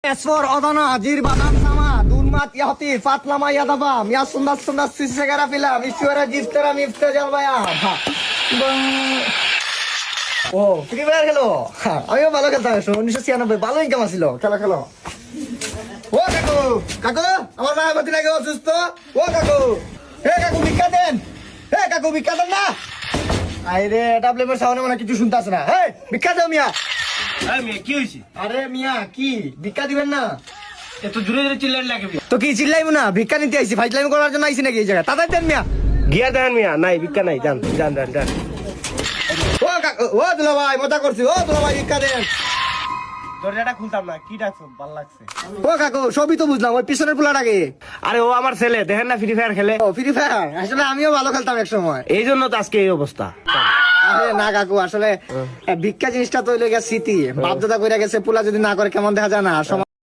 Esfor Adana, Jir Badam Sama, Dunmat Yahti, Fatlama Yadabam, Yasundas Sundas Sisagara Filam, Ishwara Jiftara Mifta Jalbaya. ও free fire খেলো আমিও ভালো খেলতাম 1996 ভালো income ছিল খেলা খেলো ও কাকু কাকু আমার মা বাতি লাগে অসুস্থ ও কাকু হে কাকু ভিক্ষা দেন হে কাকু ভিক্ষা দেন না আরে ডাবলের সামনে মনে কিছু শুনতাছ না হে ভিক্ষা দাও মিয়া আরে মিয়া কি হইছে? আরে মিয়া কি ভিক্ষা দিবেন না এত জোরে জোরে চিল্লান লাগে মিয়া। তো কি চিল্লাইবো না ভিক্ষা নিতে আইছি ফাইজলামি করার জন্য আইছি নাকি এই জায়গা তাড়াতাড়ি দেন মিয়া গিয়া দেন মিয়া, নাই ভিক্ষা নাই, যান যান যান যান। ও কাকু ও দুলা ভাই মজা করছি ও দুলা ভাই ভিক্ষা দেন দরজাটা খুলতাম না, কি ডাকছো? ভাল লাগছে। ও কাকু সবই তো বুঝলাম ওই পিছনের পোলাটাকে আরে ও আমার ছেলে, দেখেন না ফ্রি ফায়ার খেলে। ও ফ্রি ফায়ার আসলে আমিও ভালো খেলতাম এক সময় এই জন্য তো আজকে এই অবস্থা। আরে না কাকু আসলে ভিক্ষা জিনিসটা তো হইলো গিয়া স্মৃতি বাপ দাদা কইরা গেছে পোলা যদি না করে কেমন দেখা যায় না